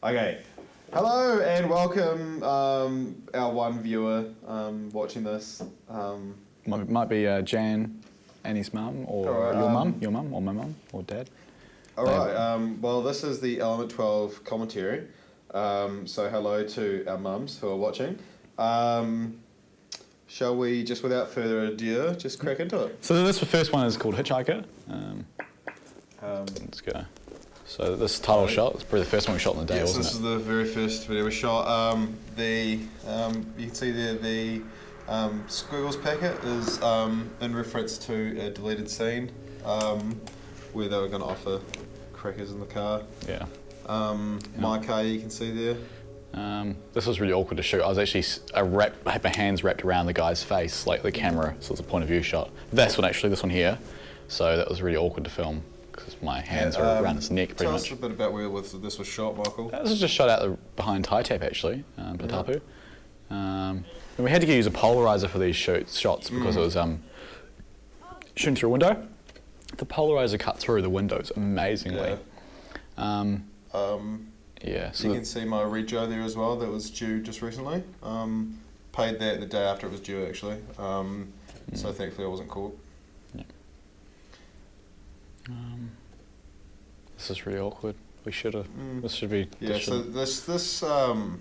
Okay. Hello and welcome, our one viewer watching this. Might be Jan, Annie's mum, or Alright, your mum, or my mum, or dad. Alright, well this is the Element 12 commentary. So hello to our mums who are watching. Shall we, just without further ado, just crack into it? So this first one is called Hitchhiker. Let's go. So this title shot is probably the first one we shot in the day, Yes, wasn't this it? is the very first video we shot. You can see there the squiggles packet is in reference to a deleted scene where they were going to offer crackers in the car. Yeah. My car you can see there. This was really awkward to shoot. I was actually I had my hands wrapped around the guy's face, like the camera, so it's a point of view shot. This one here. So that was really awkward to film because my hands were around his neck pretty tell much. us a bit about where this was shot, Michael. This was just shot out behind Thai Tap actually, Patapu. And we had to use a polarizer for these shots because it was shooting through a window. The polarizer cut through the windows amazingly. Yeah. So you can see my rego there as well. That was due just recently. Paid that the day after it was due actually. So thankfully I wasn't caught. Yeah. This is really awkward. We should have. This should be. Yeah. So this everyone's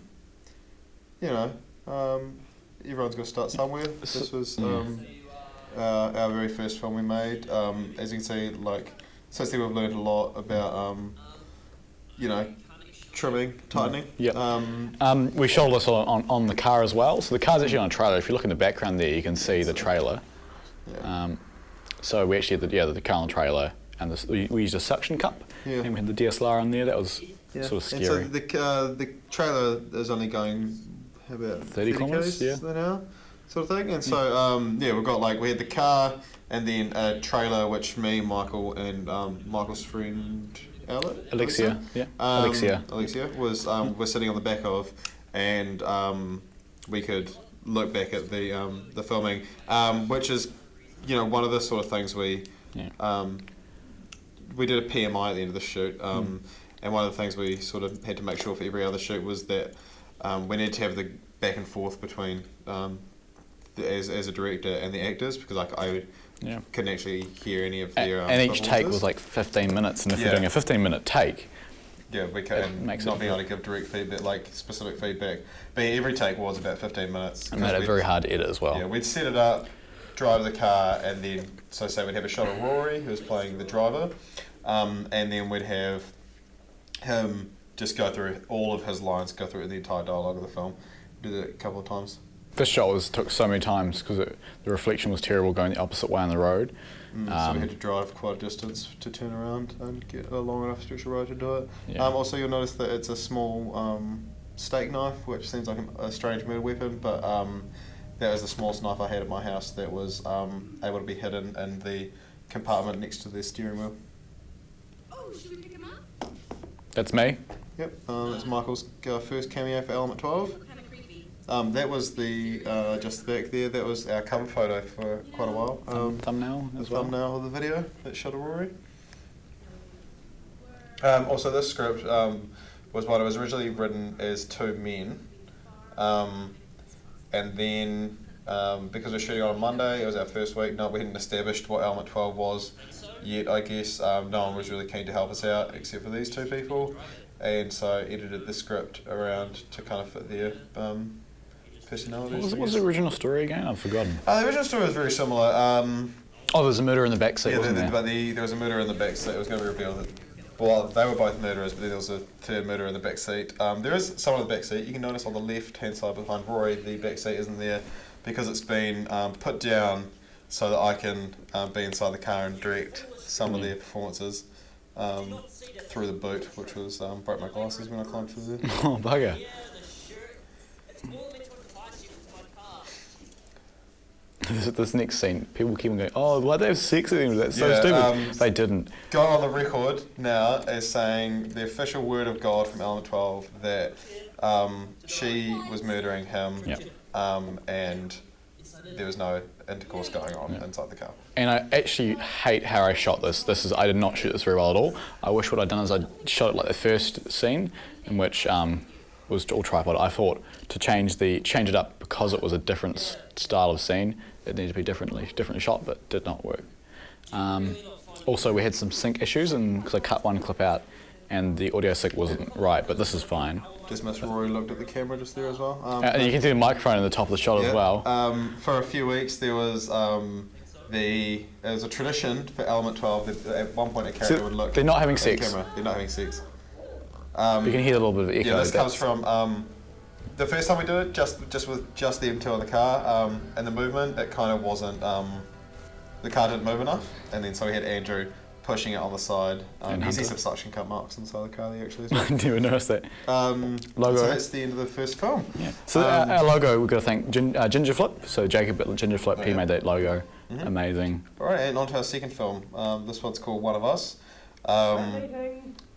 got to start somewhere. This was our very first film we made. As you can see, since then we've learned a lot about trimming, tightening. We shot this on the car as well. So the car's actually on a trailer. If you look in the background there, you can see the trailer. Yeah. So we actually had the car on the trailer, and we used a suction cup, and we had the DSLR on there. That was sort of scary. And so the trailer is only going about 30 kilometres an hour, sort of thing. And so we've got we had the car and then a trailer which me, Michael, and Michael's friend Alexia was sitting on the back of, and we could look back at the filming, which is one of the sort of things we did a PMI at the end of the shoot, and one of the things we sort of had to make sure for every other shoot was that we needed to have the back and forth between as a director and the actors, because I couldn't actually hear any of their and each take was 15 minutes, and if you're doing a 15-minute take, we can not being able to give direct feedback, specific feedback, but every take was about 15 minutes. And made it very hard to edit as well. Yeah, we'd set it up, drive the car, and then say we'd have a shot of Rory, who was playing the driver, and then we'd have him just go through all of his lines, go through the entire dialogue of the film. Did it a couple of times. This shot took so many times because the reflection was terrible going the opposite way on the road. So we had to drive quite a distance to turn around and get a long enough stretch of road to do it. Yeah. Also, you'll notice that it's a small steak knife, which seems like a strange murder weapon, but that was the smallest knife I had at my house that was able to be hidden in the compartment next to the steering wheel. Oh, should we pick him up? That's me. Yep, that's Michael's first cameo for Element 12. That was just back there, that was our cover photo for quite a while. Thumbnail as well. Thumbnail of the video that shot Rory. Also, this script was what it was originally written as two men, and then because we're shooting on a Monday, it was our first week. We hadn't established what Element 12 was yet. I guess no one was really keen to help us out except for these two people, and so I edited the script around to kind of fit their personalities. What was the original story again? I've forgotten. The original story was very similar. There's a murder in the backseat, wasn't there? But there was a murder in the backseat. It was going to be revealed that, well, they were both murderers, but then there was a third murder in the backseat. There is someone in the backseat. You can notice on the left-hand side behind Rory, the backseat isn't there because it's been put down so that I can be inside the car and direct some of their performances through the boot, which was broke my glasses when I climbed through there. Oh, bugger. This next scene, people keep on going, why'd they have sex with him? That's so stupid. They didn't. Go on the record now as saying the official word of God from Element 12 that she was murdering him, and there was no intercourse going on inside the car. And I actually hate how I shot this. I did not shoot this very well at all. I wish what I'd done is I shot it like the first scene, in which was all tripod. I thought to change it up because it was a different style of scene. It needed to be differently shot, but did not work. Also, we had some sync issues, and because I cut one clip out, and the audio sync wasn't right. But this is fine. Just Miss Rory looked at the camera just there as well. And you can see the microphone in the top of the shot as well. For a few weeks there was it was a tradition for Element 12 that at one point a character would look. They're not having at the sex. camera. They're not having sex. You can hear a little bit of echo. Yeah, this comes from the first time we did it, just with just them two in the car, and the movement. It kind of wasn't. The car didn't move enough, and then so we had Andrew pushing it on the side. And you see Hunter. some suction cup marks inside the car there actually as well. I never noticed that. Logo. So that's the end of the first film. Yeah. So our logo, we've got to thank Ginger Flip. So Jacob at Ginger Flip, he made that logo. Amazing. All right, and on to our second film. This one's called One of Us.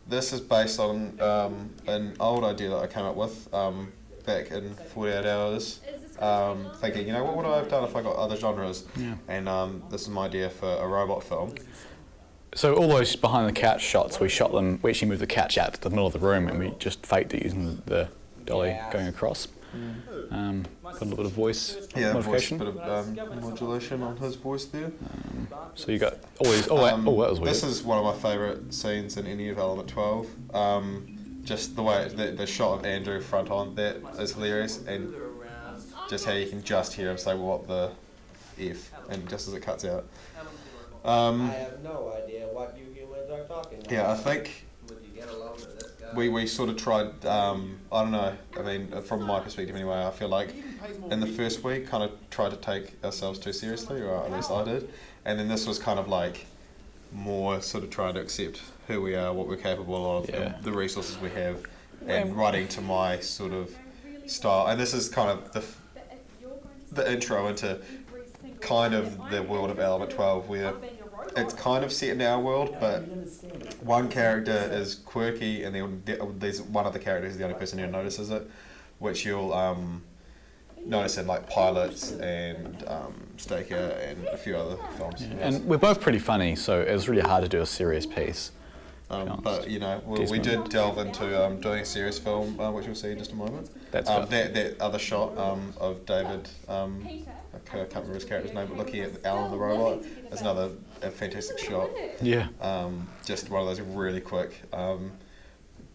This is based on an old idea that I came up with back in 48 Hours, thinking, what would I have done if I got other genres? Yeah. And this is my idea for a robot film. So all those behind the couch shots, we actually moved the couch out to the middle of the room, and we just faked it using the dolly going across. Got a little bit of voice modification. Bit of modulation on his voice there. So you got all these. That was weird. This is one of my favourite scenes in any of Element 12. Just the way the shot of Andrew front on, that is hilarious, and just how you can just hear him say what the F, and just as it cuts out. I have no idea what you humans are talking about. Yeah, I think we sort of tried, I don't know, I mean, from my perspective anyway, I feel like in the first week kind of tried to take ourselves too seriously, or at least I did, and then this was kind of like more sort of trying to accept who we are, what we're capable of, and the resources we have, and writing to my sort of style. And this is kind of the intro into kind of the world of Element 12, where it's kind of set in our world, but one character is quirky, and then there's one other character who's the only person who notices it, which you'll notice in like Pilots and Staker and a few other films. Yeah. And we're both pretty funny, so it was really hard to do a serious piece. But we did delve into doing a serious film, which you'll see in just a moment. That's that other shot of David. I can't remember his character's name, but looking at Alan the robot is another fantastic shot. Yeah. Just one of those really quick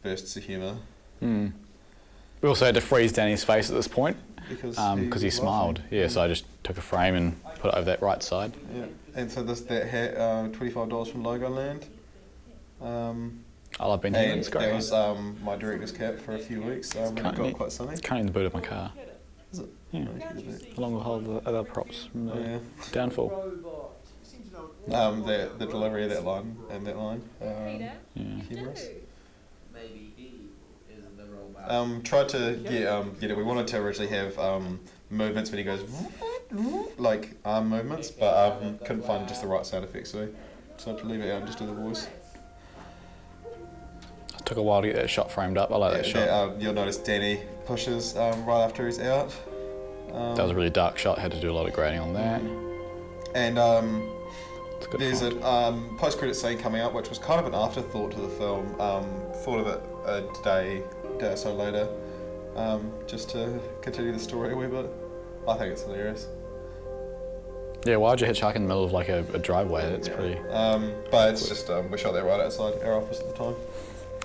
bursts of humour. We also had to freeze Danny's face at this point because he smiled. Yeah, so I just took a frame and put it over that right side. Yeah, and so that hat, $25 from Logoland. I love Ben Human. And It's great. that was my director's cap for a few weeks when it got quite sunny. It's currently in the boot of my car. Is it? Yeah. Along with all the other props from the Downfall. The delivery of that line and that line. Humorous. Maybe he is the robot. Tried to get it. We wanted to originally have movements when he goes like arm movements, but couldn't find just the right sound effects, so decided to leave it out and just do the voice. It took a while to get that shot framed up. I like that shot. You'll notice Danny pushes right after he's out. That was a really dark shot. Had to do a lot of grading on that. And It's a good there's font. a post-credit scene coming up, which was kind of an afterthought to the film. Thought of it a day or so later, just to continue the story a wee bit. I think it's hilarious. Yeah, why'd you hitchhike in the middle of like a driveway? That's pretty. But it's just we shot that right outside our office at the time.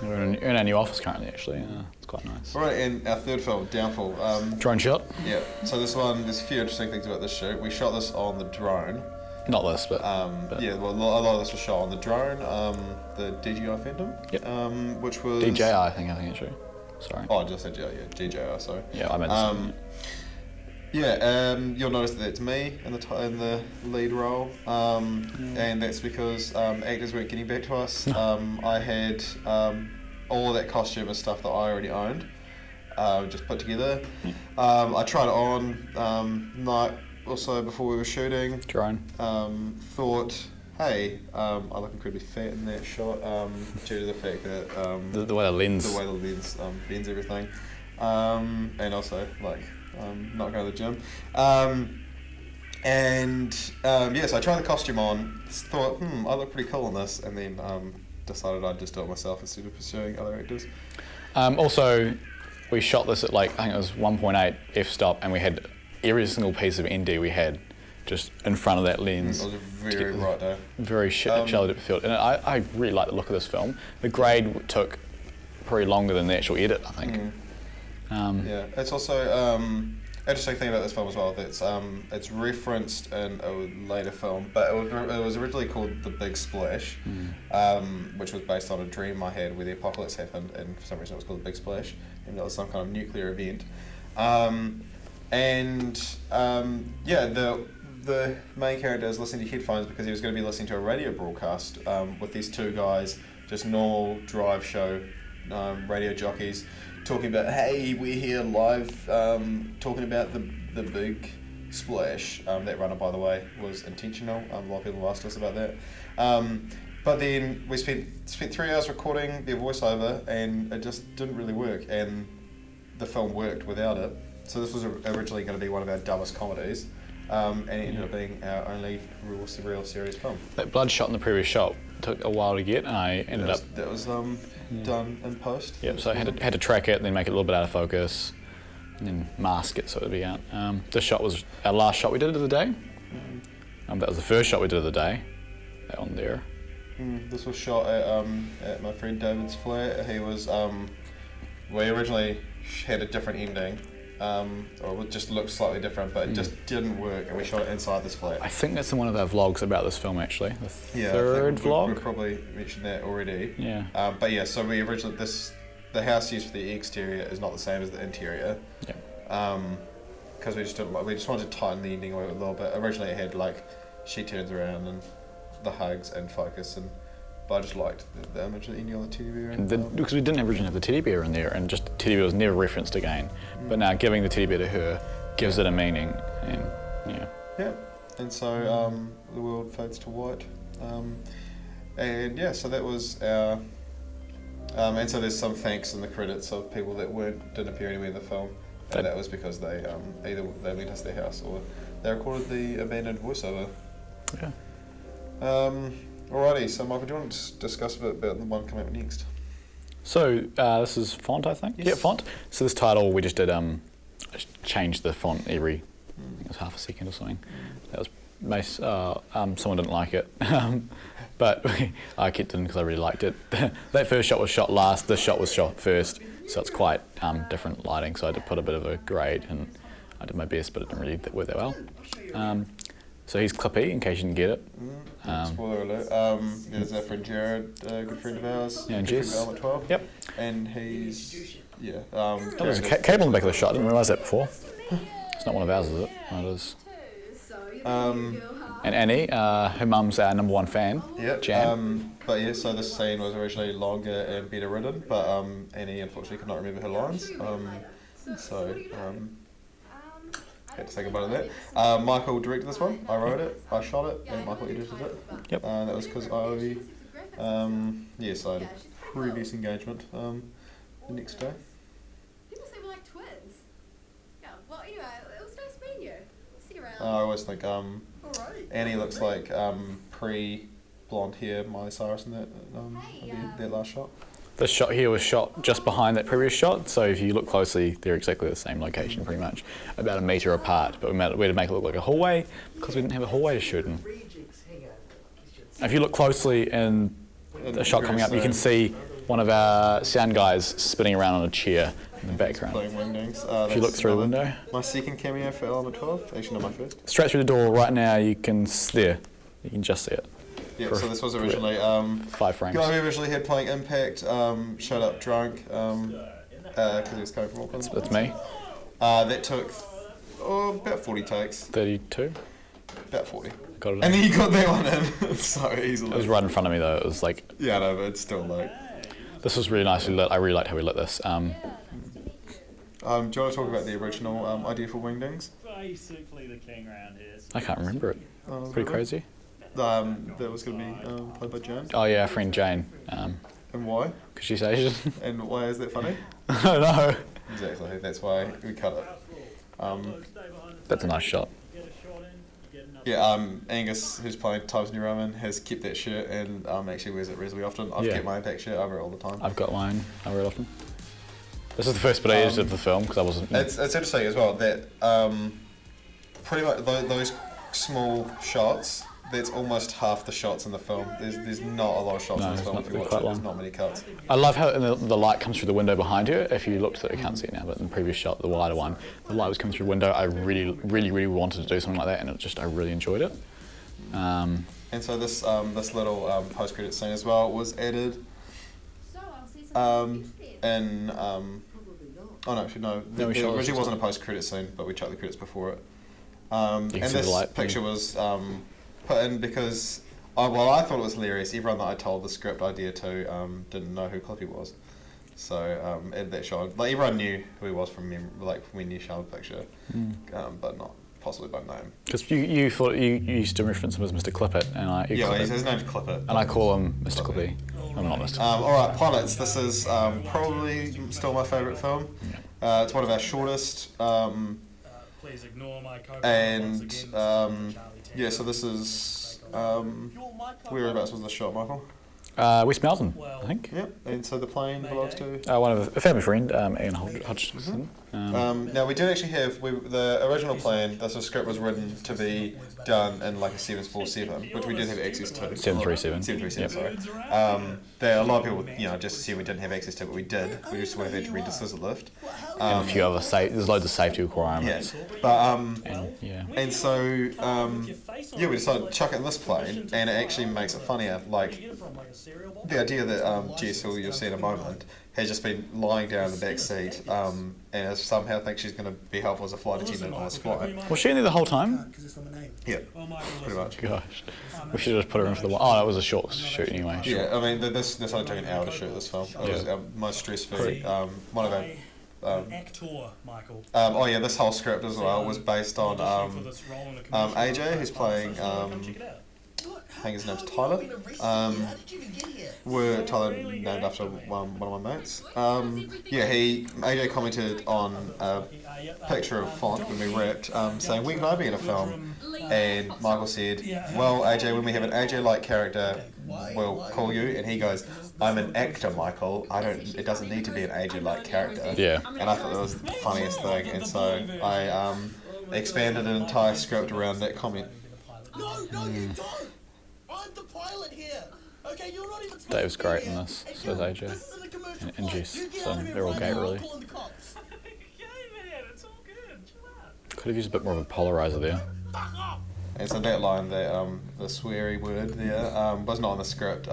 We're in our new office currently, actually. It's quite nice. All right, and our third film, Downfall. Drone shot? Yeah. So this one, there's a few interesting things about this shoot. We shot this on the drone. Not this, but. Yeah, well, a lot of this was shot on the drone, the DJI Phantom. Yep. Which was DJI, I think actually. Sorry. Oh, I just said DJI. Sorry. Yeah, I meant the same. You'll notice that it's me in the lead role, and that's because actors weren't getting back to us. I had all of that costume and stuff that I already owned, just put together. I tried it on night or so before we were shooting. Drone. Thought, hey, I look incredibly fat in that shot due to the fact that The way the lens. the lens bends everything, and also like not going to the gym. And so I tried the costume on, thought, I look pretty cool in this, and then decided I'd just do it myself instead of pursuing other actors. Also, we shot this at I think it was 1.8 f-stop, and we had every single piece of ND we had just in front of that lens. It was a very bright day. Very shallow depth of field. And I really like the look of this film. The grade took probably longer than the actual edit, I think. Yeah, it's also interesting thing about this film as well. That's it's referenced in a later film, but it was originally called The Big Splash, which was based on a dream I had where the apocalypse happened, and for some reason it was called The Big Splash, and it was some kind of nuclear event. The main character is listening to headphones because he was going to be listening to a radio broadcast with these two guys, just normal drive show radio jockeys, talking about, hey, we're here live, talking about the big splash. That runner, by the way, was intentional. A lot of people have asked us about that. But then we spent 3 hours recording their voiceover, and it just didn't really work, and the film worked without it. So this was originally going to be one of our dumbest comedies. And it ended up being our only real serious film. That blood shot in the previous shot took a while to get, and I ended up... That was done in post. Yep, so I had to track it, and then make it a little bit out of focus, and then mask it so it'd be out. This shot was our last shot we did of the day. That was the first shot we did of the day. That one there. This was shot at my friend David's flat. He was... we originally had a different ending. Or it just looked slightly different, but it just didn't work, and we shot it inside this flat. I think that's in one of our vlogs about this film, actually. The I third think vlog? we probably mentioned that already. Yeah. So we originally, the house used for the exterior is not the same as the interior. Yeah. Because we just wanted to tighten the ending a little bit. Originally it had she turns around and the hugs and focus, but I just liked the image of the ending on the teddy bear. Because we didn't originally have the teddy bear in there, and just the teddy bear was never referenced again. But now giving the teddy bear to her gives it a meaning, and yeah. Yeah, and so the world fades to white, so that was our. And so there's some thanks in the credits of people that didn't appear anywhere in the film, and that was because they either they lent us their house or they recorded the abandoned voiceover. Okay. Alrighty, so Michael, do you want to discuss a bit about the one coming up next? So this is font, I think. Yes. Yeah, font. So this title we just did change the font every, I think it was half a second or something. That was someone didn't like it, but I kept it in because I really liked it. That first shot was shot last. This shot was shot first, so it's quite different lighting. So I had to put a bit of a grade, and I did my best, but it didn't really work that well. So he's Clippy, in case you didn't get it. Spoiler alert. There's our friend Jared, a good friend of ours. Yeah, and good friend Jess. of Element 12. Yep. And he's, There was a cable in the back of the shot. I didn't realise that before. It's not one of ours, is it? No, it is. And Annie, her mum's our #1 fan. Yeah. Jan. So this scene was originally longer and better written, but Annie unfortunately could not remember her lines. Had to say goodbye to that. Michael directed this one. I wrote it, I shot it, and Michael edited it. Yep. That was because I had a previous engagement the next day. People say we're like twins. Yeah, well, anyway, it was nice meeting you. See you around. I always think Alright. Annie looks like pre-blonde hair Miley Cyrus in that last shot. This shot here was shot just behind that previous shot, so if you look closely, they're exactly the same location pretty much, about a metre apart, but we had to make it look like a hallway because we didn't have a hallway to shoot in. If you look closely in the shot coming up, you can see one of our sound guys spinning around on a chair in the background. Playing wingdings. If you look through the window. My second cameo for Element 12, actually not my first. Straight through the door right now, you can just see it. Yeah, so this was originally 5 frames. guy we originally had playing Impact, showed up drunk because he was coming from Auckland. That's me. That took about 40 takes. 32. About 40. Got it in. And then you got that one in so easily. It was right in front of me though. It was like, Yeah, no, but it's still like. this was really nicely lit. I really liked how we lit this. Do you want to talk about the original idea for Wingdings? Basically the king round here. So I can't remember it. Pretty crazy. That was going to be played by Jane. Oh yeah, our friend Jane. And why? Because she's Asian. And why is that funny? I don't know. Exactly, that's why we cut it. That's a nice shot. get a shot in, get Yeah, Angus, who's playing Times New Roman, has kept that shirt and actually wears it reasonably often. I've Yeah. kept my Impact shirt, I wear it all the time. I've got mine. I wear it often. This is the first bit I edited of the film because I wasn't. It's interesting as well that pretty much those small shots, that's almost half the shots in the film. There's not a lot of shots No, in this it's film not- if you they're watch quite it. There's long. not many cuts. I love how the light comes through the window behind you. If you looked at it, I can't see it now, but in the previous shot, the wider one, the light was coming through the window. I really wanted to do something like that, and I really enjoyed it. And so this little post-credit scene as well was added So I'll see some in oh no, actually no. No, we The shot this originally as wasn't a post-credit scene, but we chucked the credits before it. You And can see the this light. picture was put in because I thought it was hilarious. Everyone that I told the script idea to didn't know who Clippy was, so added that shot. Like everyone knew who he was from when we knew Charlotte picture, but not possibly by name. Because you thought you used to reference him as Mr. Clippet, and His name's Clippet. and I call him Mr. Clippy. I'm not Mr. All right, Pilots. This is probably still my favourite film. It's one of our shortest, Please ignore my and yeah. So this is whereabouts was the shot, Michael? West Melton, I think. Yep. And so the plane belongs to. One of a family friend, Ian Hodgson. Now we did actually have the original plan. The script was written to be done in like a 747, which we did have access to. 737. 737. Sorry. There a lot of people, just assume we didn't have access to, but we did. We just would have had to rent a scissor lift. And a few other there's loads of safety Yeah, requirements. but And, yeah. and so yeah, we decided to chuck it in this plane, and it actually makes it funnier. Like the idea that Jess, who you'll see in a moment, has just been lying down in the back seat, and somehow thinks she's going to be helpful as a flight attendant on this flight. Was she in there the whole time? Yeah, pretty much. Gosh. We should have just put her in for the one. Oh, that was a short shoot anyway. Sure. Yeah, I mean, this only took an hour to shoot this film. It was our most stress-free. One of our. Actor, Michael. Oh yeah, this whole script as well was based on AJ, who's playing. I think his name's Tyler. Tyler named after one of my mates. AJ commented on a picture of Font when we wrapped, saying, when can I be in a film? And Michael said, well, AJ, when we have an AJ-like character, we'll call you. And he goes, I'm an actor, Michael. It doesn't need to be an AJ-like character. Yeah. And I thought that was the funniest thing. And so I expanded an entire script around that comment. No, you don't! I'm the pilot here! Okay, you're not even Dave's great in this, so is AJ. And Jess, so they're all great, really. Yeah, man, it's all good. Chill out. Could have used a bit more of a polarizer there. And so that line, the sweary word there, was not on the script.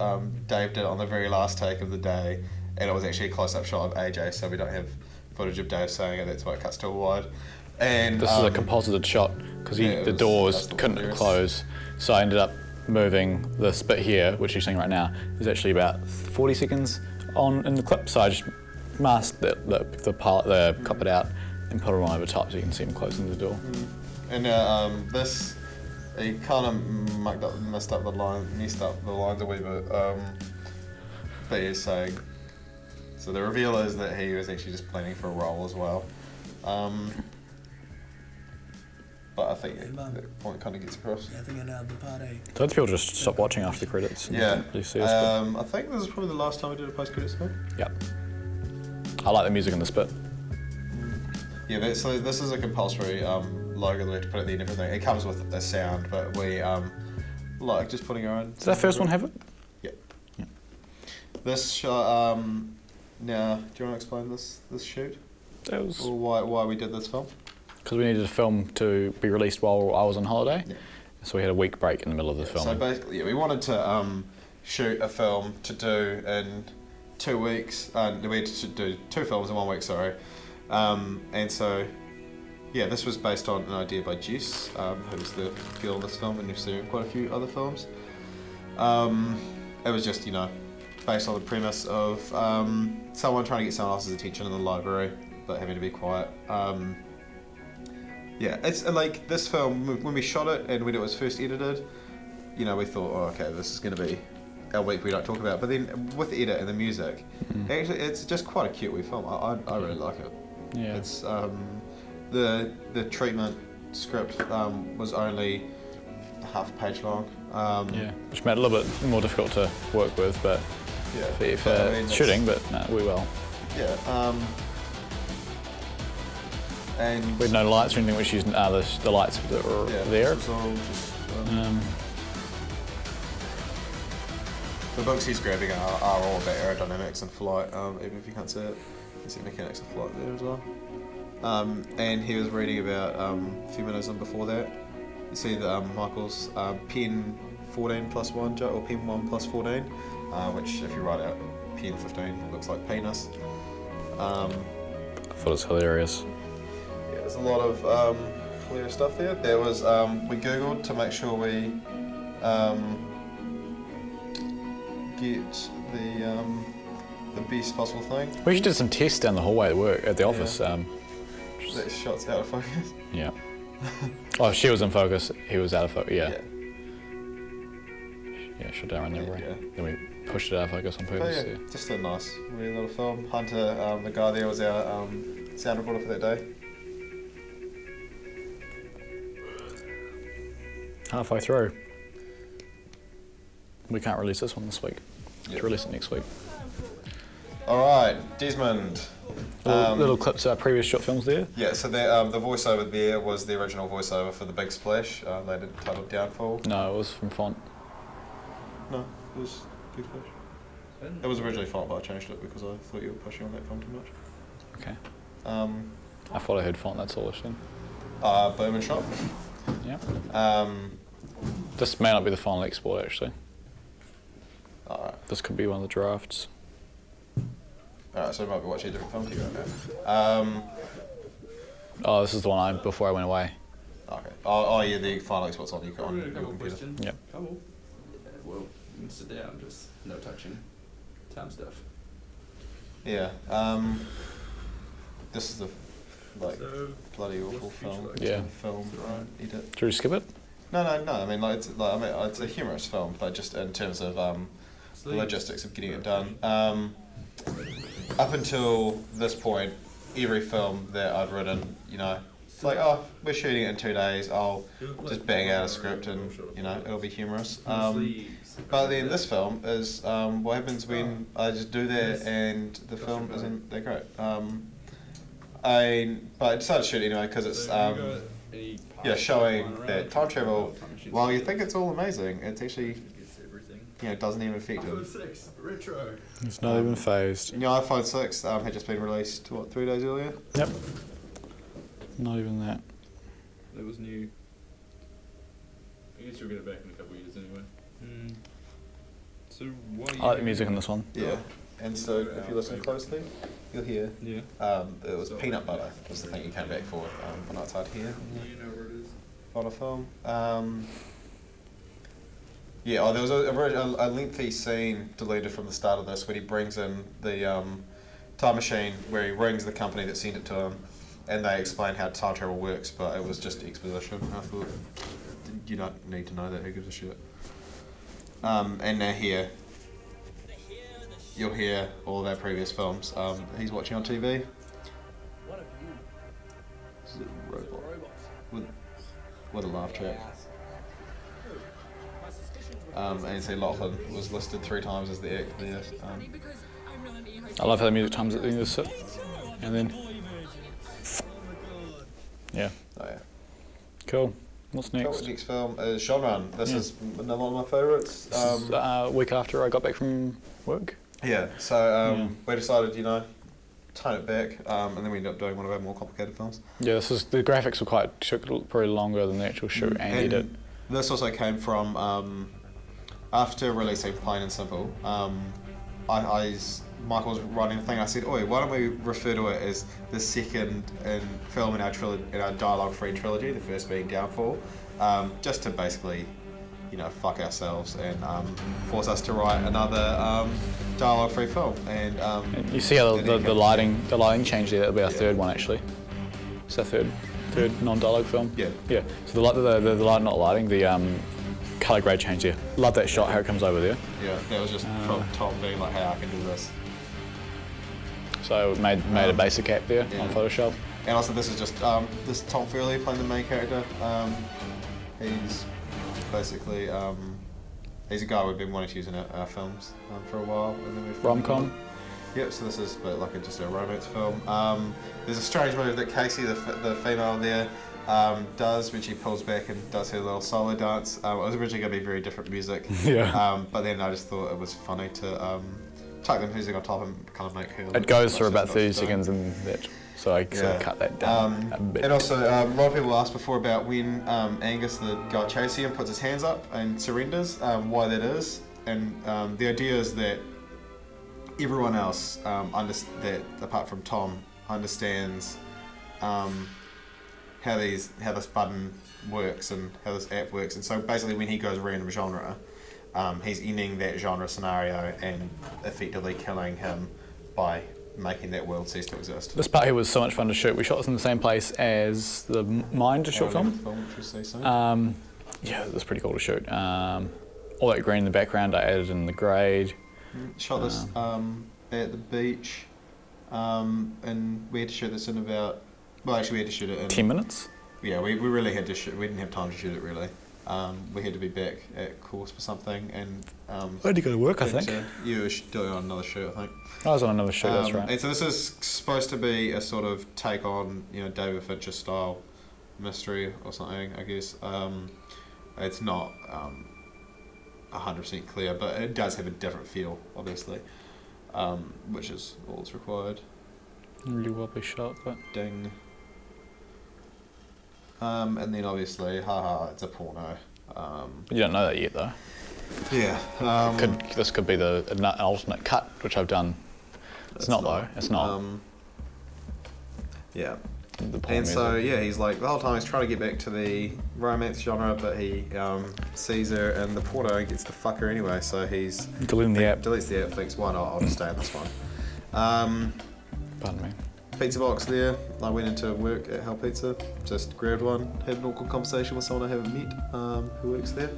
Dave did it on the very last take of the day, and it was actually a close-up shot of AJ, so we don't have footage of Dave saying it. That's why it cuts to a wide. And This is a composited shot because the doors couldn't close, so I ended up moving this bit here, which you're seeing right now. There's actually about 40 seconds on in the clip, so I just masked the cockpit out and put it on over top so you can see him closing the door. And this, he kind of messed up the lines a wee bit. But he is saying, so the reveal is that he was actually just planning for a role as well. But I think that point kind of gets across. I think I nailed the party. So people just stop watching after the credits. And Yeah. You see this bit. I think this is probably the last time we did a post-credit scene. Yep. I like the music in this bit. Yeah, so this is a compulsory logo that we have to put at the end of everything. It comes with a sound, but we like just putting our own. Did that first one have it? Yeah. This shot. Now, do you want to explain this shoot That was or why we did this film? because we needed a film to be released while I was on holiday, Yeah. so we had a week break in the middle of the film. So basically, we wanted to shoot a film to do in 2 weeks. We had to do 2 films in 1 week, sorry. And so, yeah, this was based on an idea by Jess, who's the girl in this film, and you've seen quite a few other films. It was just, based on the premise of someone trying to get someone else's attention in the library, but having to be quiet. Yeah, it's like this film, when we shot it and when it was first edited, we thought, oh, okay, this is going to be a week we don't talk about. But then with the edit and the music, actually, it's just quite a cute wee film. I really like it. Yeah. It's the treatment script was only half a page long. Yeah, which made it a little bit more difficult to work with, but Yeah. for But, I mean, shooting, but no, we will. Yeah. And We had no lights or anything, which used the lights that were there. This was all just, Um, the books he's grabbing are all about aerodynamics and flight, even if you can't see it. You can see mechanics of flight there as well. And he was reading about feminism before that. You see the Michael's pen 14 plus 1 joke, or pen 1 plus 14, which if you write out pen 15 looks like penis. I thought it was hilarious. Yeah, there's a lot of clear stuff there. There was we googled to make sure we get the best possible thing. We actually did some tests down the hallway at work at the office. That shot's out of focus. Yeah. Oh, she was in focus. He was out of focus. Yeah. Yeah, shut down around there. Right? Yeah. Then we pushed it out of focus on But purpose. yeah, just a nice, weird little film. Hunter, the guy there was our sound reporter for that day. Halfway through. We can't release this one this week. Yeah. To release it next week. Alright, Desmond. Little clips of our previous short films there. Yeah, so the voiceover there was the original voiceover for The Big Splash, later titled Downfall. No, it was from Font. No, it was Big Splash. It was originally Font, but I changed it because I thought you were pushing on that film too much. Okay. Um, I thought I heard Font, that's all I said. Bowman Shop. Yeah. This may not be the final export actually. Alright. This could be one of the drafts. Alright, so we might be watching a different film to you right now. Oh, this is the one before I went away. Okay. Oh yeah, the final export's on your Got a computer. couple questions. Yep. Couple. Well, you can sit down, just no touching. Time stuff. Yeah. This is the So, bloody awful what's the future film. like? Yeah. Film, right? Edit. Should we skip it? No. I mean, it's a humorous film, but just in terms of the logistics of getting it done. Up until this point, every film that I'd written, it's like, oh, we're shooting it in 2 days. I'll just bang out a script and it'll be humorous. But then this film is what happens when I just do that and the film isn't that great. But I decided to shoot it anyway because it's showing that time travel. While you think it's all amazing, it's actually doesn't even affect it. 6 retro. It's not even phased. iPhone 6 had just been released 3 days earlier. Yep. Not even that. That was new. I guess you'll get it back in a couple of years anyway. So why? I like the music in this one. Yeah. And so if you listen closely, you'll hear it was peanut butter was the thing you came back for. I know it's hard to hear You know where it is. on a film. There was a lengthy scene deleted from the start of this when he brings in the time machine where he rings the company that sent it to him and they explain how time travel works, but it was just exposition. I thought, you don't need to know that, who gives a shit? And now here, you'll hear all of our previous films. He's watching on TV. This is a robot with a laugh track. And you see Lachlan was listed 3 times as the actor there. I love how the music comes at the end of the sit. And then. Yeah. Oh yeah. Cool. What's next? Cool. Next film is Sean Run. This is another one of my favourites. This is a week after I got back from work. Yeah, so we decided, tone it back, and then we ended up doing one of our more complicated films. Yeah, the graphics were took probably longer than the actual shoot and edit. This also came from after releasing Plain and Simple. Michael was writing a thing. I said, "Oi, why don't we refer to it as the second film in our dialogue-free trilogy? The first being Downfall, just to basically, fuck ourselves and force us to write another dialogue-free film." And you see how the lighting changed there. That'll be our third one actually. It's our third non-dialogue film. Yeah. Yeah. So the light, not lighting, the colour grade change there. Love that shot how it comes over there. yeah, that was just from Tom being like, "Hey, I can do this." So made a basic app there Yeah. on Photoshop. And also, this is just this is Tom Fairley playing the main character. He's basically, he's a guy we've been wanting to use in our films for a while. And then we've Rom-com? Yep, so this is just a romance film. There's a strange move that Casey, the female there, does when she pulls back and does her little solo dance. It was originally going to be very different music. Yeah. But then I just thought it was funny to tuck the music on top and kind of make her... It goes for about 30 seconds and that, so I sort of cut that down a bit. And also, a lot of people asked before about when Angus, the guy chasing him, puts his hands up and surrenders, why that is. And the idea is that everyone else, that apart from Tom, understands how this button works and how this app works. And so basically when he goes random genre, he's ending that genre scenario and effectively killing him by making that world cease to exist. This part here was so much fun to shoot. We shot this in the same place as the Mind short film. Which we'll see soon. Yeah, it was pretty cool to shoot. All that green in the background, I added in the grade. Shot this at the beach, and we had to shoot this in about... Well, actually, we had to shoot it in... 10 minutes? Yeah, we really had to shoot... We didn't have time to shoot it, really. We had to be back at course for something, and... I had to go to work, I think. You were doing on another shoot, I think. I was on another shoot, that's right. And so this is supposed to be a sort of take on, David Fincher style mystery or something, I guess. It's not 100% clear, but it does have a different feel, obviously, which is all that's required. Really wobbly shot, but... Ding. And then obviously, it's a porno. You don't know that yet, though. Yeah. This could be an alternate cut, which I've done. It's not though. It's not. Yeah. The porn And so music. yeah, he's like the whole time he's trying to get back to the romance genre, but he sees her in the porno and gets to fuck her anyway. So he's Deleting the app. deletes the app, thinks, why not? I'll just stay in this one. Pardon me. Pizza box there. I went into work at Hell Pizza, just grabbed one, had an awkward conversation with someone I haven't met who works there.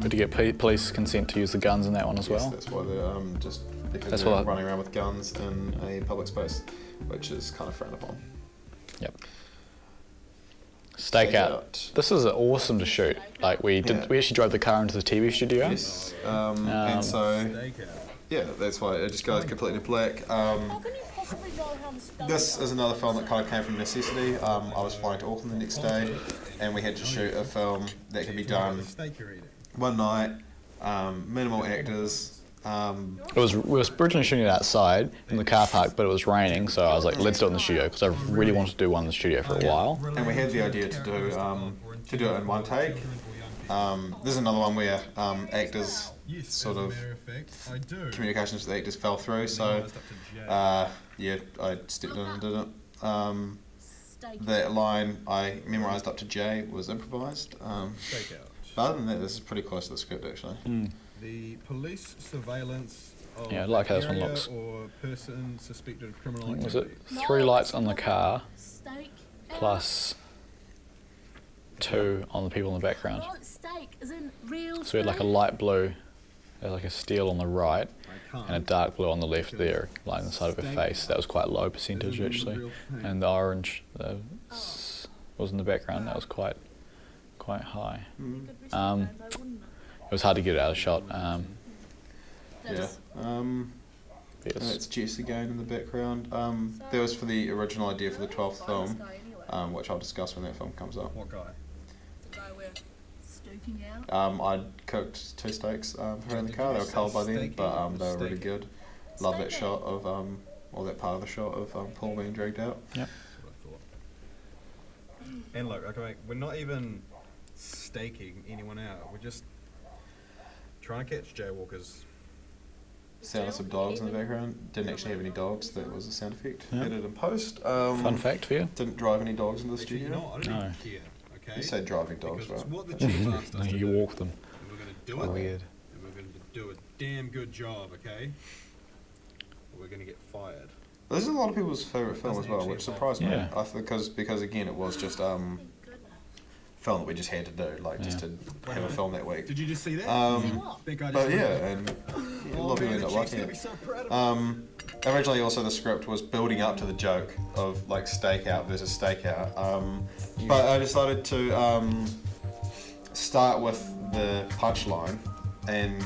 Good to get police consent to use the guns in that one as Yes, well. that's why they're just because That's they're what I- running around with guns in a public space, which is kind of frowned upon. Yep. Stakeout. This is awesome to shoot. Like we actually drove the car into the TV studio. Yes. And so yeah, that's why it just goes completely black. How can you possibly know how to spell This is another film that kind of came from necessity. I was flying to Auckland the next day, and we had to shoot a film that could be done one night, minimal actors. We were originally shooting it outside in the car park, but it was raining, so I was like, let's do it in the studio because I really wanted to do one in the studio for a while. And we had the idea to do it in one take. There's another one where actors sort of communications with the actors fell through, so yeah, I stepped in and did it. That line I memorised up to J was improvised. But other than that, this is pretty close to the script actually. The police surveillance of Yeah, I like how this one area looks. or person suspected of criminal Was activity. it 3 lights on the car steak? plus 2 on the people in the background? Not steak, as in real So we had like a light blue, like a steel on the right, and a dark blue on the left there, like the side of her face. That was quite low percentage actually, and the orange was in the background. That was quite high. It was hard to get it out of shot. Yeah. Yes. It's Jess again in the background. That was for the original idea for the 12th film, which I'll discuss when that film comes up. What guy? The guy we're stoking out. I cooked 2 steaks for her in the car. They were cold by then, but they were really good. Love that shot of, or that part of the shot of Paul being dragged out. Yep. That's what I thought. And look, okay, we're not even staking anyone out. We're just trying to catch jaywalkers. Sound of some dogs in the background. Didn't actually have any dogs. That was a sound effect. Yeah. Added in post. Fun fact for you. Didn't drive any dogs into the Actually, studio. no, I don't No. even care. Okay. You said driving dogs, because right? it's what the chief asked us to You do. walk them. And we're gonna do Quite it. weird. And we're gonna do a damn good job, okay? Or we're gonna get fired. This is a lot of people's favourite film as well, which surprised me. Yeah. I think because again it was just film that we just had to do, like just to have a film that week. Did you just see that? Think I just But yeah, and a lot of people end up liking it. Originally, also the script was building up to the joke of like stakeout versus stakeout, but I decided to start with the punchline, and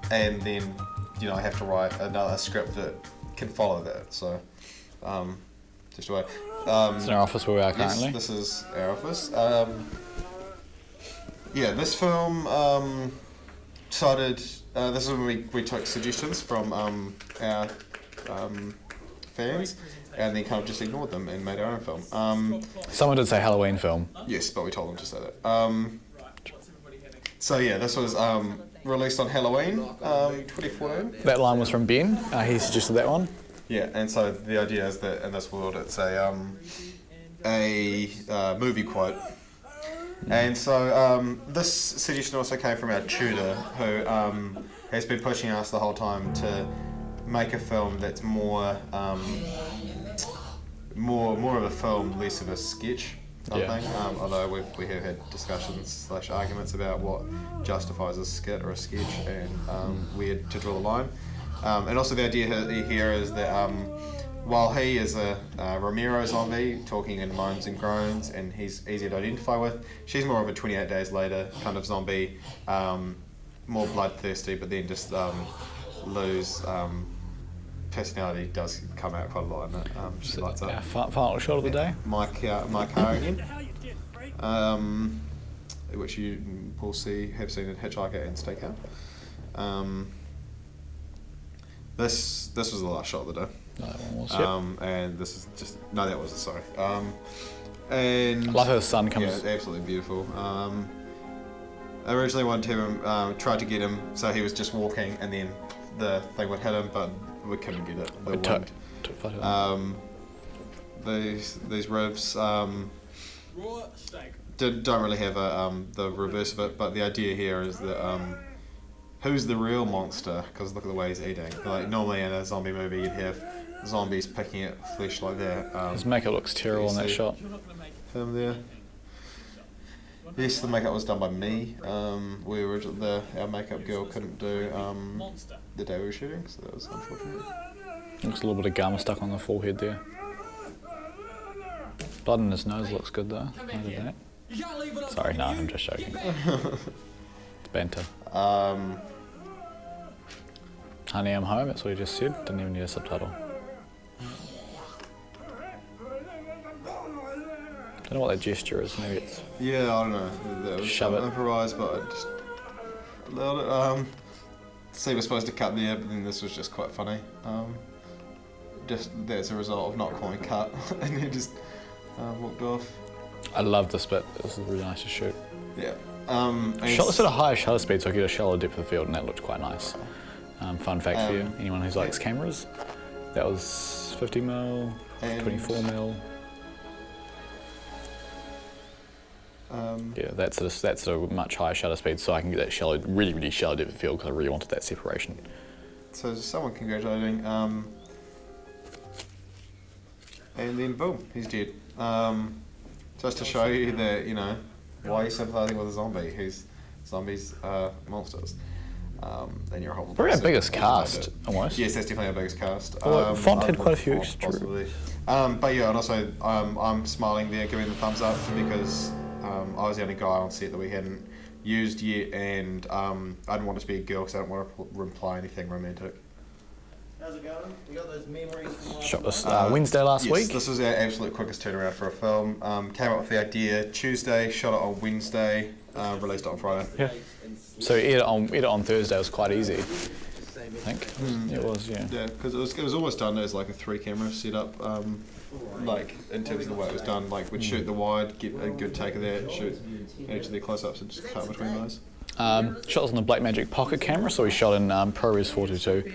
then I have to write another script that can follow that. So just wait. It's in our office where we are Yes, currently. this is our office. This film started. This is when we took suggestions from our fans, and then kind of just ignored them and made our own film. Someone did say Halloween film. Yes, but we told them to say that. This was released on Halloween, 2014. That line was from Ben. He suggested that one. Yeah, and so the idea is that in this world it's a movie quote. And so this suggestion also came from our tutor, who has been pushing us the whole time to make a film that's more of a film, less of a sketch. I Yeah. think, although we have had discussions / arguments about what justifies a skit or a sketch, and where to draw the line. And also the idea here is that while he is a Romero zombie, talking in moans and groans, and he's easy to identify with, she's more of a 28 Days Later kind of zombie, more bloodthirsty, but then just lose personality does come out quite a lot in it. She lights Our up. final shot of the day. My car again, which you will have seen in Hitchhiker and Stakeout. This was the last shot of the day. No, that one was. And this is just that wasn't, sorry. And I love how the sun comes. yeah, absolutely beautiful. I originally wanted to tried to get him so he was just walking and then the thing would hit him, but we couldn't get it. The It took wind. photo. These ribs don't really have the reverse of it, but the idea here is that who's the real monster? Because look at the way he's eating. Like normally in a zombie movie, you'd have zombies picking at flesh like that. His makeup looks terrible in that see- shot. Him there. Yes, the makeup was done by me. Our makeup girl couldn't do the day we were shooting, so that was unfortunate. Looks a little bit of gum stuck on the forehead there. Blood in his nose looks good though. I did that. Sorry, no, I'm just joking. It's banter. Honey, I'm home. That's what he just said. Didn't even need a subtitle. Don't know what that gesture is. Maybe it's Yeah, I don't know. That was Shove it. improvised, but I just allowed it. See, we're supposed to cut there, but then this was just quite funny. Just that's a result of not calling cut, and he just walked off. I love this bit. This is really nice to shoot. Yeah. And Shot this at a higher shutter speed so I get a shallow depth of field, and that looked quite nice. Fun fact for you, anyone who likes cameras, that was 50mm, And- 24mm. Yeah, that's at a much higher shutter speed, so I can get that shallow, really, really shallow depth of field because I really wanted that separation. So someone congratulating, and then boom, he's dead. Just to show you that why are you sympathising with a zombie? Zombies are monsters. And you're a horrible Probably our person. biggest cast, almost. Yes, that's definitely our biggest cast. Well, Font had other quite a few than extra- possibly. But yeah, and also I'm smiling there, giving the thumbs up because I was the only guy on set that we hadn't used yet, and I didn't want it to be a girl because I don't want to imply anything romantic. How's it going? You got those memories from last Shot this night? Wednesday last Yes, week. this was our absolute quickest turnaround for a film. Came up with the idea Tuesday, shot it on Wednesday, released it on Friday. Yeah. So edit on Thursday was quite easy, I think. It was, yeah. Yeah, because it was almost done as like a 3-camera setup. Like in terms of the way it was done, like we'd shoot the wide, get a good take of that, shoot each of the close-ups and just cut between those. Shot this on the Blackmagic Pocket camera, so we shot in ProRes 422.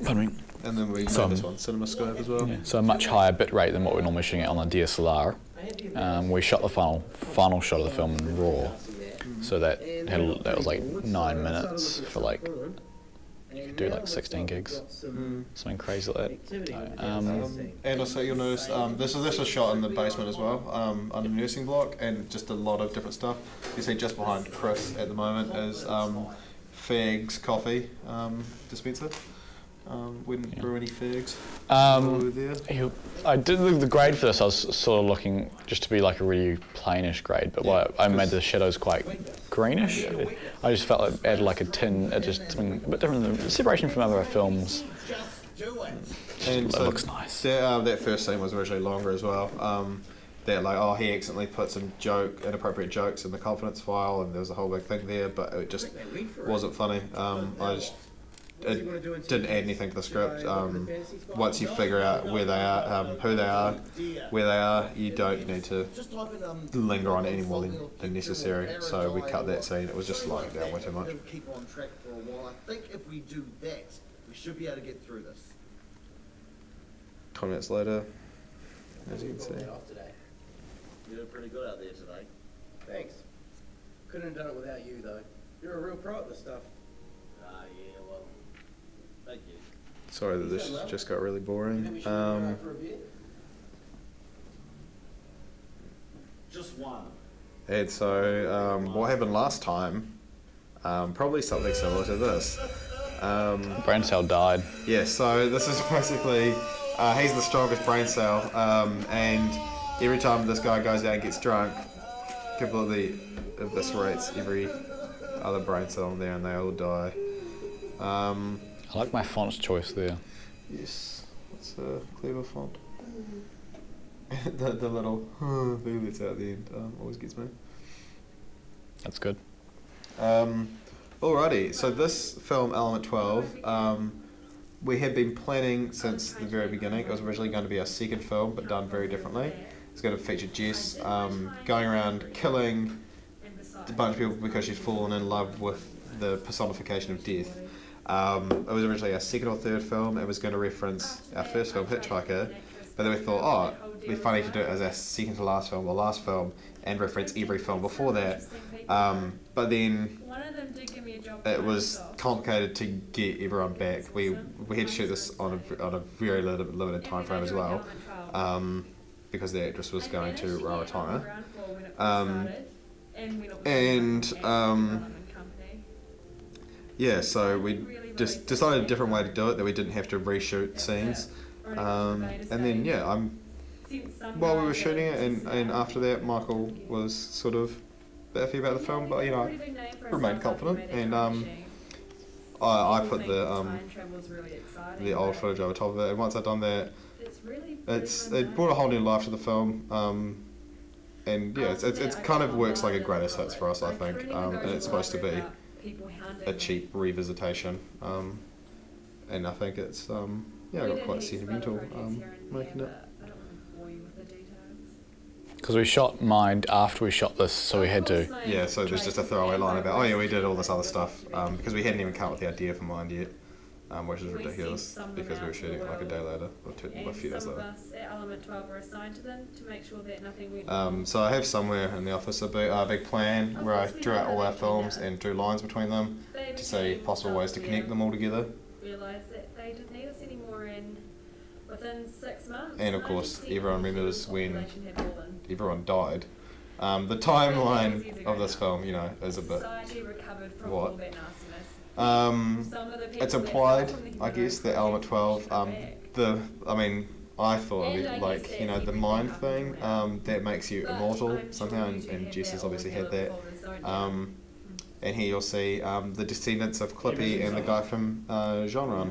Pardon me. And then we So- made this one CinemaScope as well. Yeah, so a much higher bit rate than what we're normally shooting it on the DSLR. We shot the final shot of the film in RAW, so that was like 9 minutes for like you could do like 16 gigs, something crazy like that. And also you'll notice this was shot in the basement as well, under the nursing block, and just a lot of different stuff. You see just behind Chris at the moment is Fag's coffee dispenser. Wouldn't brew any figs. There. I did the grade for this. I was sort of looking just to be like a really plainish grade, but I made the shadows quite greenish. I just felt like it added like a tin, just something a bit different. The separation from other films. Just do it. And It looks nice. That first scene was originally longer as well. That like, he accidentally put some inappropriate jokes in the confidence file, and there was a whole big thing there, but it just wasn't funny. It didn't add anything to the script. Once you figure out where they are, who they are, where they are, you don't need to linger on it any more than necessary. So we cut that scene. It was just slowing down way too much. Keep on track for a while. I think if we do that, we should be able to get through this. 20 minutes later, as you can see. You did pretty good out there today. Thanks. Couldn't have done it without you, though. You're a real pro at this stuff. Yeah, well, thank you. Sorry that this just got really boring. For a beer? Just one. And so, what happened last time? Probably something similar to this. Brain cell died. Yeah, so this is basically, he's the strongest brain cell, and every time this guy goes out and gets drunk, completely eviscerates every other brain cell in there, and they all die. I like my font's choice there. Yes, it's a clever font. the little thing that's out at the end always gets me. That's good. Alrighty, so this film, Element 12, we had been planning since the very beginning. It was originally going to be our second film, but done very differently. It's going to feature Jess going around killing a bunch of people because she's fallen in love with the personification of death. It was originally our second or third film. It was going to reference our first film, Hitchhiker, but then we thought, it'd be funny to do it as our second to last film, or last film, and reference every film before that. But then it was complicated to get everyone back. We had to shoot this on a very limited time frame as well, because the actress was going to retire. Yeah, so we just decided a different way to do it, that we didn't have to reshoot scenes. And then while we were shooting it, and after that, Michael was sort of iffy about the film, but remained confident, and I put the old footage over top of it, and once I'd done that, it brought a whole new life to the film, and yeah, it's kind of works like a greatest hits for us, I think, and it's supposed to be a cheap revisitation, and I think it's I got quite sentimental making it. Because we shot Mind after we shot this, so we had to. Yeah, so there's just a throwaway line about, we did all this other stuff, because we hadn't even come up with the idea for Mind yet, which is ridiculous, because we were shooting it like a day later, or a few days later. So I have somewhere in the office a big plan where I drew out all our films and drew lines between them to see possible ways to connect them all together. Within 6 months. And of course, everyone remembers when everyone died. The timeline of this film, is a bit what. It's implied, I guess, that Element 12. I thought it'd be like, the mind thing that makes you immortal somehow, and Jess has obviously had that. And here you'll see the descendants of Clippy and the guy from Genre.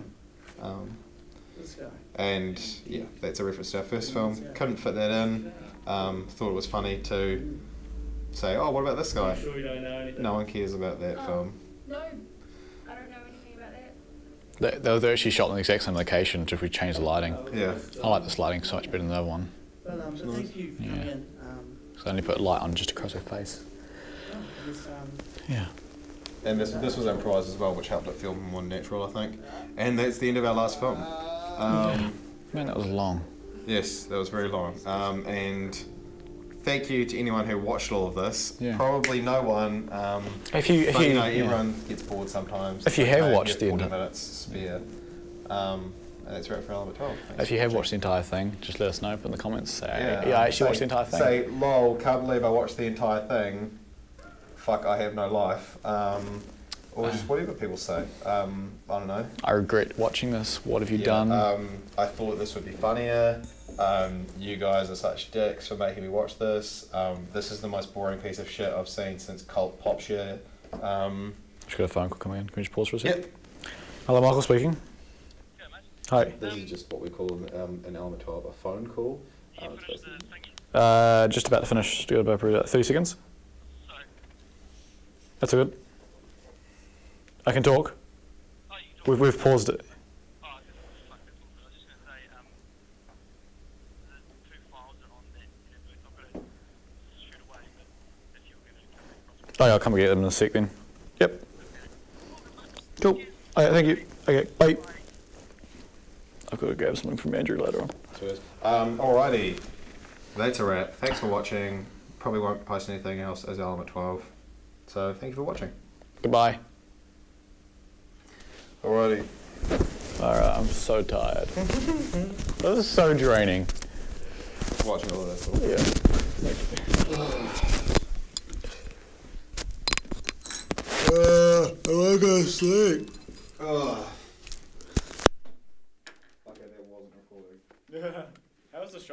And yeah, that's a reference to our first film. Couldn't fit that in. Thought it was funny to say, what about this guy? Sure you don't know anything. No one cares about that film. No, I don't know anything about that. They were actually shot in the exact same location, just we changed the lighting. Yeah. I like this lighting so much better than the other one. But thank you for Yeah. coming in. So I only put light on just across her face. Yeah. And this was improvised as well, which helped it feel more natural, I think. And that's the end of our last film. Man, that was long. Yes, that was very long. And thank you to anyone who watched all of this. Yeah. Probably no one. Everyone gets bored sometimes. If you have watched the 40 entire- minutes spare. And that's right for Element 12. Thanks If you for have watching. watched the entire thing, just let us know. Put in the comments. Say, Yeah, I actually watched the entire thing. Say, lol, can't believe I watched the entire thing. Fuck, I have no life. or just whatever people say. I don't know. I regret watching this. What have you Yeah, done? I thought this would be funnier. You guys are such dicks for making me watch this. This is the most boring piece of shit I've seen since Cult Pop Shit. Just got a phone call coming in. Can we just pause for a sec? Yep. Hello, Michael speaking. Hi. This is just what we call in Element 12 a phone call. It's basically- Just about to finish. Just got about 30 seconds. That's all good. I can talk. We've paused it. Oh yeah, I'll come and get them in a sec then. Yep. Cool. Okay, thank you. Okay, bye. I've got to grab something from Andrew later on. Alrighty. That's a wrap. Thanks for watching. Probably won't post anything else as Element 12. So thank you for watching. Goodbye. Alrighty. Alright, I'm so tired. This is so draining. Watching all of this. Yeah. I wanna go to sleep. Okay, that wasn't recording. How was the shot?